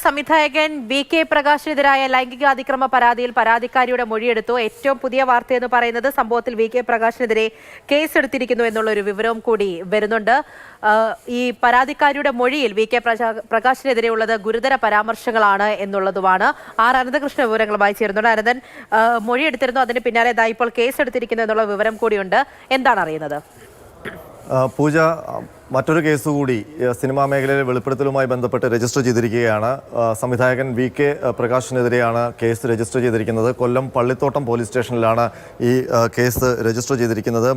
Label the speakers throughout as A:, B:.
A: സംവിധായകൻ വി.കെ. പ്രകാശിനെതിരായ ലൈംഗിക അതിക്രമ പരാതിയിൽ പരാതിക്കാരിയുടെ മൊഴിയെടുത്തു. ഏറ്റവും പുതിയ വാർത്തയെന്ന് പറയുന്നത് സംഭവത്തിൽ വി.കെ. പ്രകാശിനെതിരെ കേസെടുത്തിരിക്കുന്നു എന്നുള്ള ഒരു വിവരവും കൂടി വരുന്നുണ്ട്. ഈ പരാതിക്കാരിയുടെ മൊഴിയിൽ വി.കെ. പ്രകാശിനെതിരെയുള്ളത് ഗുരുതര പരാമർശങ്ങളാണ് എന്നുള്ളതുമാണ്. അനന്തകൃഷ്ണ വിവരങ്ങളുമായി ചേരുന്നുണ്ട്. അനന്തൻ, മൊഴിയെടുത്തിരുന്നു, അതിന് പിന്നാലെ ഇപ്പോൾ കേസെടുത്തിരിക്കുന്നു എന്നുള്ള വിവരം കൂടിയുണ്ട്. എന്താണ് അറിയുന്നത്?
B: പൂജ, മറ്റൊരു കേസ് കൂടി സിനിമാ മേഖലയിലെ വെളിപ്പെടുത്തലുമായി ബന്ധപ്പെട്ട് രജിസ്റ്റർ ചെയ്തിരിക്കുകയാണ്. സംവിധായകൻ വി.കെ. പ്രകാശിനെതിരെയാണ് കേസ് രജിസ്റ്റർ ചെയ്തിരിക്കുന്നത്. കൊല്ലം പള്ളിത്തോട്ടം പോലീസ് സ്റ്റേഷനിലാണ് ഈ കേസ് രജിസ്റ്റർ ചെയ്തിരിക്കുന്നത്.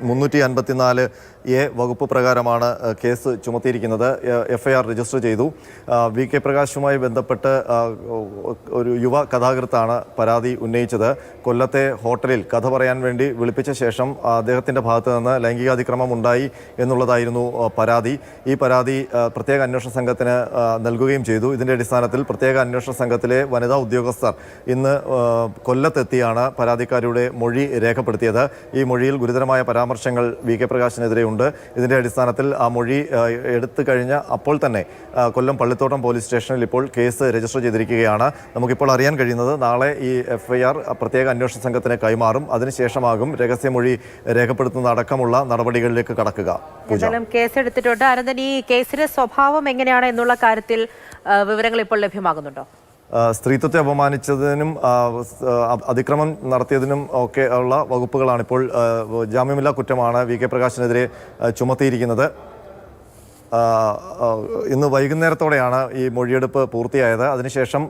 B: 354A വകുപ്പ് പ്രകാരമാണ് കേസ് ചുമത്തിയിരിക്കുന്നത്. FIR രജിസ്റ്റർ ചെയ്തു. വി.കെ. പ്രകാശുമായി ബന്ധപ്പെട്ട് ഒരു യുവ കഥാകൃത്താണ് പരാതി ഉന്നയിച്ചത്. കൊല്ലത്തെ ഹോട്ടലിൽ കഥ പറയാൻ വേണ്ടി വിളിപ്പിച്ച ശേഷം അദ്ദേഹത്തിൻ്റെ ഭാഗത്ത് നിന്ന് ലൈംഗികാതിക്രമം ഉണ്ടായി എന്നുള്ളതായിരുന്നു പരാതി. ഈ പരാതി പ്രത്യേക അന്വേഷണ സംഘത്തിന് നൽകുകയും ചെയ്തു. ഇതിൻ്റെ അടിസ്ഥാനത്തിൽ പ്രത്യേക അന്വേഷണ സംഘത്തിലെ വനിതാ ഉദ്യോഗസ്ഥർ ഇന്ന് കൊല്ലത്തെത്തിയാണ് പരാതിക്കാരിയുടെ മൊഴി രേഖപ്പെടുത്തിയത്. ഈ മൊഴിയിൽ ഗുരുതരമായ പരാമർശങ്ങൾ വി.കെ. പ്രകാശിനെതിരെയുണ്ട്. ഇതിൻ്റെ അടിസ്ഥാനത്തിൽ ആ മൊഴി എടുത്തു കഴിഞ്ഞ അപ്പോൾ തന്നെ കൊല്ലം പള്ളിത്തോട്ടം പോലീസ് സ്റ്റേഷനിൽ ഇപ്പോൾ കേസ് രജിസ്റ്റർ ചെയ്തിരിക്കുകയാണ്. നമുക്കിപ്പോൾ അറിയാൻ കഴിയുന്നത് നാളെ ഈ FIR പ്രത്യേക അന്വേഷണ സംഘത്തിന് കൈമാറും. അതിനുശേഷമാകും രഹസ്യമൊഴി രേഖപ്പെടുത്തുന്ന അടക്കമുള്ള നടപടികളിലേക്ക് കടക്കുക.
A: കേസെടുത്തിട്ടുണ്ട്. അനന്തൻ, ഈ കേസിന്റെ സ്വഭാവം എങ്ങനെയാണ് എന്നുള്ള കാര്യത്തിൽ വിവരങ്ങൾ ഇപ്പോൾ ലഭ്യമാകുന്നുണ്ടോ?
B: സ്ത്രീത്വത്തെ അപമാനിച്ചതിനും അതിക്രമം നടത്തിയതിനും ഒക്കെ ഉള്ള വകുപ്പുകളാണ് ഇപ്പോൾ ജാമ്യമില്ലാ കുറ്റമാണ് വി.കെ. പ്രകാശിനെതിരെ ചുമത്തിയിരിക്കുന്നത്. ഇന്ന് വൈകുന്നേരത്തോടെയാണ് ഈ മൊഴിയെടുപ്പ് പൂർത്തിയായത്. അതിനുശേഷം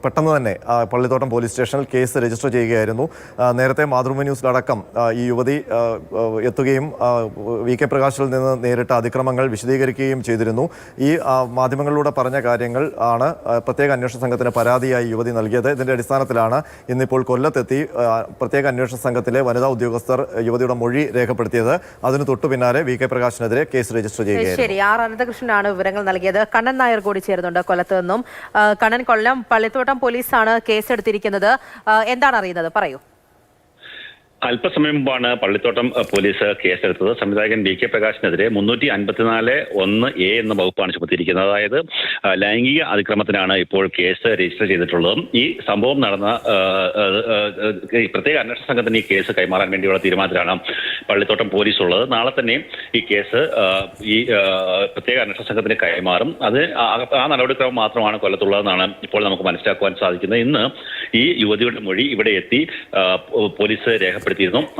B: പെട്ടെന്ന് തന്നെ പള്ളിത്തോട്ടം പോലീസ് സ്റ്റേഷനിൽ കേസ് രജിസ്റ്റർ ചെയ്യുകയായിരുന്നു. നേരത്തെ മാതൃഭൂമി ന്യൂസിലടക്കം ഈ യുവതി എത്തുകയും വി.കെ. പ്രകാശിൽ നിന്ന് നേരിട്ട അതിക്രമങ്ങൾ വിശദീകരിക്കുകയും ചെയ്തിരുന്നു. ഈ മാധ്യമങ്ങളിലൂടെ പറഞ്ഞ കാര്യങ്ങൾ ആണ് പ്രത്യേക അന്വേഷണ സംഘത്തിന് പരാതിയായി യുവതി നൽകിയത്. ഇതിൻ്റെ അടിസ്ഥാനത്തിലാണ് ഇന്നിപ്പോൾ കൊല്ലത്തെത്തി പ്രത്യേക അന്വേഷണ സംഘത്തിലെ വനിതാ ഉദ്യോഗസ്ഥർ യുവതിയുടെ മൊഴി രേഖപ്പെടുത്തിയത്. അതിന് തൊട്ടു പിന്നാലെ വി.കെ. പ്രകാശിനെതിരെ കേസ് രജിസ്റ്റർ ചെയ്യുകയായിരുന്നു.
A: ശരി, അനന്തകൃഷ്ണനാണ് വിവരങ്ങൾ നൽകിയത്. കണ്ണൻ നായർ കൂടി ചേരുന്നുണ്ട് കൊല്ലത്ത് നിന്നും. കണ്ണൻ, കൊല്ലം പള്ളിത്തോട്ടം പോലീസാണ് കേസെടുത്തിരിക്കുന്നത്. എന്താണ് അറിയുന്നത്? പറയൂ.
C: അല്പസമയം മുമ്പാണ് പള്ളിത്തോട്ടം പോലീസ് കേസെടുത്തത്. സംവിധായകൻ വി.കെ. പ്രകാശിനെതിരെ 354(1)A എന്ന വകുപ്പാണ് ചുമത്തിയിരിക്കുന്നത്. അതായത് ലൈംഗിക അതിക്രമത്തിനാണ് ഇപ്പോൾ കേസ് രജിസ്റ്റർ ചെയ്തിട്ടുള്ളത്. ഈ സംഭവം നടന്ന പ്രത്യേക അന്വേഷണ സംഘത്തിന് ഈ കേസ് കൈമാറാൻ വേണ്ടിയുള്ള തീരുമാനത്തിലാണ് പള്ളിത്തോട്ടം പോലീസ് ഉള്ളത്. നാളെ തന്നെ ഈ കേസ് ഈ പ്രത്യേക അന്വേഷണ സംഘത്തിന് കൈമാറും. അത് ആ നടപടിക്രമം മാത്രമാണ് കൊല്ലത്തുള്ളതെന്നാണ് ഇപ്പോൾ നമുക്ക് മനസ്സിലാക്കുവാൻ സാധിക്കുന്നത്. ഇന്ന് ഈ യുവതിയുടെ മൊഴി ഇവിടെ എത്തി പോലീസ് രേഖപ്പെടുത്തി.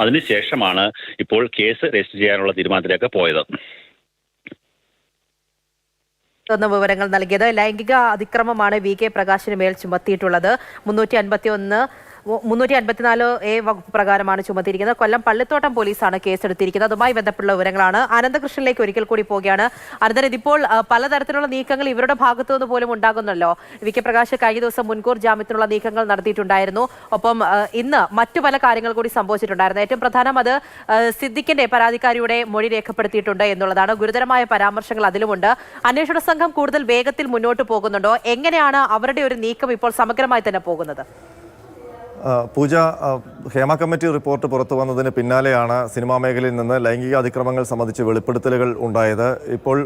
C: അതിനുശേഷമാണ് ഇപ്പോൾ കേസ് രജിസ്റ്റർ ചെയ്യാനുള്ള തീരുമാനത്തിലേക്ക് പോയത്.
A: വിവരങ്ങൾ നൽകിയത്. ലൈംഗിക അതിക്രമമാണ് വി.കെ. പ്രകാശിന് മേൽ ചുമത്തിയിട്ടുള്ളത്. 354A വകുപ്പ് പ്രകാരമാണ് ചുമത്തിയിരിക്കുന്നത്. കൊല്ലം പള്ളിത്തോട്ടം പോലീസാണ് കേസെടുത്തിരിക്കുന്നത്. അതുമായി ബന്ധപ്പെട്ടുള്ള വിവരങ്ങളാണ്. അനന്തകൃഷ്ണനിലേക്ക് ഒരിക്കൽ കൂടി പോവുകയാണ്. അനന്തൻ, ഇതിപ്പോൾ പലതരത്തിലുള്ള നീക്കങ്ങൾ ഇവരുടെ ഭാഗത്തുനിന്ന് പോലും ഉണ്ടാകുന്നല്ലോ. വി.കെ. പ്രകാശ് കഴിഞ്ഞ ദിവസം മുൻകൂർ ജാമ്യത്തിനുള്ള നീക്കങ്ങൾ നടത്തിയിട്ടുണ്ടായിരുന്നു. ഒപ്പം ഇന്ന് മറ്റു പല കാര്യങ്ങൾ കൂടി സംഭവിച്ചിട്ടുണ്ടായിരുന്നു. ഏറ്റവും പ്രധാനം അത് സിദ്ദിഖിന്റെ പരാതിക്കാരിയുടെ മൊഴി രേഖപ്പെടുത്തിയിട്ടുണ്ട് എന്നുള്ളതാണ്. ഗുരുതരമായ പരാമർശങ്ങൾ അതിലുമുണ്ട്. അന്വേഷണ സംഘം കൂടുതൽ വേഗത്തിൽ മുന്നോട്ട് പോകുന്നുണ്ടോ? എങ്ങനെയാണ് അവരുടെ ഒരു നീക്കം ഇപ്പോൾ സമഗ്രമായി തന്നെ പോകുന്നത്?
B: പൂജ, ഹേമ കമ്മിറ്റി റിപ്പോർട്ട് പുറത്തു വന്നതിന് പിന്നാലെയാണ് സിനിമാ മേഖലയിൽ നിന്ന് ലൈംഗിക അതിക്രമങ്ങൾ സംബന്ധിച്ച് വെളിപ്പെടുത്തലുകൾ ഉണ്ടായത്. ഇപ്പോൾ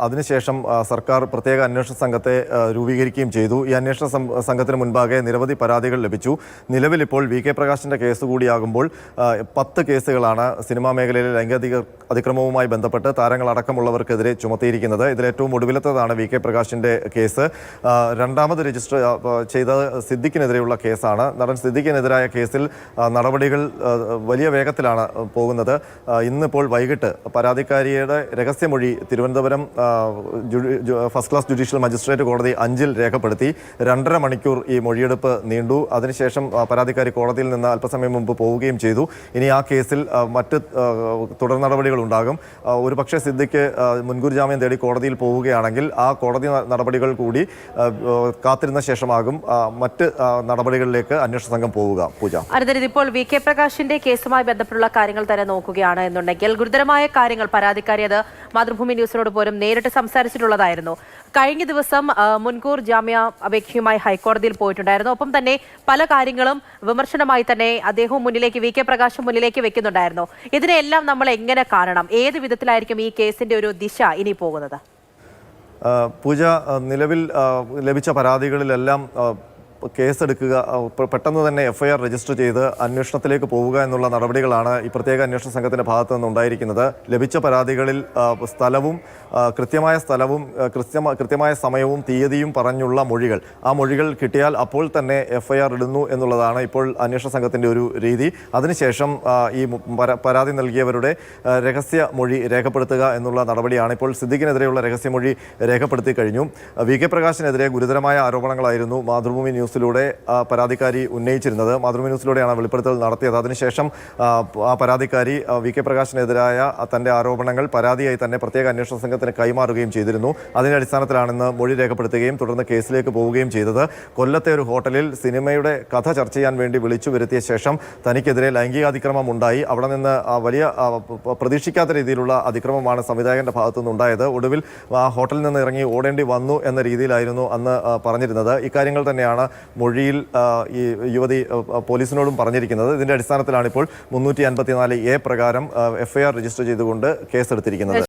B: അതിനുശേഷം സർക്കാർ പ്രത്യേക അന്വേഷണ സംഘത്തെ രൂപീകരിക്കുകയും ചെയ്തു. ഈ അന്വേഷണ സംഘത്തിന് മുൻപാകെ നിരവധി പരാതികൾ ലഭിച്ചു. നിലവിൽ ഇപ്പോൾ വി.കെ. പ്രകാശിൻ്റെ കേസ് കൂടിയാകുമ്പോൾ 10 കേസുകളാണ് സിനിമാ മേഖലയിലെ ലൈംഗിക അതിക്രമവുമായി ബന്ധപ്പെട്ട് താരങ്ങളടക്കമുള്ളവർക്കെതിരെ ചുമത്തിയിരിക്കുന്നത്. ഇതിലേറ്റവും ഒടുവിലത്തതാണ് വി.കെ. പ്രകാശിൻ്റെ കേസ്. രണ്ടാമത് രജിസ്റ്റർ ചെയ്ത സിദ്ദിഖിനെതിരെയുള്ള കേസാണ്. നടൻ സിദ്ദിഖിനെതിരായ കേസിൽ നടപടികൾ വലിയ വേഗത്തിലാണ് പോകുന്നത്. ഇന്നിപ്പോൾ വൈകിട്ട് പരാതിക്കാരിയുടെ രഹസ്യമൊഴി Thiruvananthapuram first class judicial magistrate കോടതി 5-ൽ രേഖപ്പെടുത്തി. 2.5 മണിക്കൂർ ഈ മൊഴിയെടുപ്പ് നീണ്ടു. അതിനുശേഷം പരാതിക്കാരി കോടതിയിൽ നിന്ന് അല്പസമയം മുമ്പ് പോവുകയും ചെയ്തു. ഇനി ആ കേസിൽ മറ്റ് തുടർ നടപടികൾ ഉണ്ടാകും. ഒരുപക്ഷെ സിദ്ദിഖ് മുൻകൂർ ജാമ്യം തേടി കോടതിയിൽ പോവുകയാണെങ്കിൽ ആ കോടതി നടപടികൾ കൂടി കാത്തിരുന്ന ശേഷമാകും മറ്റ് നടപടികളിലേക്ക് അന്വേഷണ സംഘം പോവുക. പൂജ,
A: ഇപ്പോൾ വി.കെ. പ്രകാശിന്റെ കേസുമായി ബന്ധപ്പെട്ടുള്ള കാര്യങ്ങൾ തന്നെ നോക്കുകയാണ് എന്നുണ്ടെങ്കിൽ ഗുരുതരമായ കാര്യങ്ങൾ പരാതിക്കാരി അത് മാതൃഭൂമി ന്യൂസിനോട് പോലും നേരിട്ട് സംസാരിച്ചിട്ടുള്ളതായിരുന്നു. കഴിഞ്ഞ ദിവസം മുൻകൂർ ജാമ്യ അപേക്ഷയുമായി ഹൈക്കോടതിയിൽ പോയിട്ടുണ്ടായിരുന്നു. ഒപ്പം തന്നെ പല കാര്യങ്ങളും വിമർശനമായി തന്നെ അദ്ദേഹവും മുന്നിലേക്ക് വി.കെ. പ്രകാശും മുന്നിലേക്ക് വെക്കുന്നുണ്ടായിരുന്നു. ഇതിനെല്ലാം നമ്മൾ എങ്ങനെ കാണണം? ഏത് വിധത്തിലായിരിക്കും ഈ കേസിന്റെ ഒരു ദിശ ഇനി പോകുന്നത്?
B: പൂജ, നിലവിൽ ലഭിച്ച പരാതികളിലെല്ലാം കേസെടുക്കുക, പെട്ടെന്ന് തന്നെ എഫ്ഐആർ രജിസ്റ്റർ ചെയ്ത് അന്വേഷണത്തിലേക്ക് പോവുക എന്നുള്ള നടപടികളാണ് ഈ പ്രത്യേക അന്വേഷണ സംഘത്തിന്റെ ഭാഗത്തു നിന്നുണ്ടായിരിക്കുന്നത്. ലഭിച്ച പരാതികളിൽ സ്ഥലവും കൃത്യമായ കൃത്യമായ സമയവും തീയതിയും പറഞ്ഞുള്ള മൊഴികൾ, ആ മൊഴികൾ കിട്ടിയാൽ അപ്പോൾ തന്നെ എഫ്ഐആർ ഇടുന്നു എന്നുള്ളതാണ് ഇപ്പോൾ അന്വേഷണ സംഘത്തിന്റെ ഒരു രീതി. അതിനുശേഷം ഈ പരാതി നൽകിയവരുടെ രഹസ്യ മൊഴി രേഖപ്പെടുത്തുക എന്നുള്ള നടപടിയാണ്. ഇപ്പോൾ സിദ്ദിഖിനെതിരെയുള്ള രഹസ്യമൊഴി രേഖപ്പെടുത്തി കഴിഞ്ഞു. വി കെ പ്രകാശിനെതിരെ ഗുരുതരമായ ആരോപണങ്ങളായിരുന്നു മാതൃഭൂമി ന്യൂസിലൂടെ പരാതിക്കാരി ഉന്നയിച്ചിരുന്നത്. മാതൃഭൂമി ന്യൂസിലൂടെയാണ് വെളിപ്പെടുത്തൽ നടത്തിയത്. അതിനുശേഷം ആ പരാതിക്കാരി വി കെ പ്രകാശിനെതിരായ തന്റെ ആരോപണങ്ങൾ പരാതിയായി തന്നെ പ്രത്യേക അന്വേഷണ സംഘത്തിന് കൈമാറുകയും ചെയ്തിരുന്നു. അതിന്റെ അടിസ്ഥാനത്തിലാണ് ഇന്ന് മൊഴി രേഖപ്പെടുത്തുകയും തുടർന്ന് കേസിലേക്ക് പോവുകയും ചെയ്തത്. കൊല്ലത്തെ ഒരു ഹോട്ടലിൽ സിനിമയുടെ കഥ ചർച്ച ചെയ്യാൻ വേണ്ടി വിളിച്ചു വരുത്തിയ ശേഷം തനിക്കെതിരെ ലൈംഗികാതിക്രമം ഉണ്ടായി. അവിടെ നിന്ന് വലിയ പ്രതീക്ഷിക്കാത്ത രീതിയിലുള്ള അതിക്രമമാണ് സംവിധായകന്റെ ഭാഗത്തു നിന്നുണ്ടായത്. ഒടുവിൽ ആ ഹോട്ടലിൽ നിന്ന് ഇറങ്ങി ഓടേണ്ടി വന്നു എന്ന രീതിയിലായിരുന്നു അന്ന് പറഞ്ഞിരുന്നത്. ഇക്കാര്യങ്ങൾ തന്നെയാണ് മൊഴിയിൽ ഈ യുവതി പോലീസിനോടും പറഞ്ഞിരിക്കുന്നത്. ഇതിന്റെ അടിസ്ഥാനത്തിലാണ് ഇപ്പോൾ 354A പ്രകാരം എഫ്ഐആർ രജിസ്റ്റർ ചെയ്തുകൊണ്ട് കേസെടുത്തിരിക്കുന്നത്.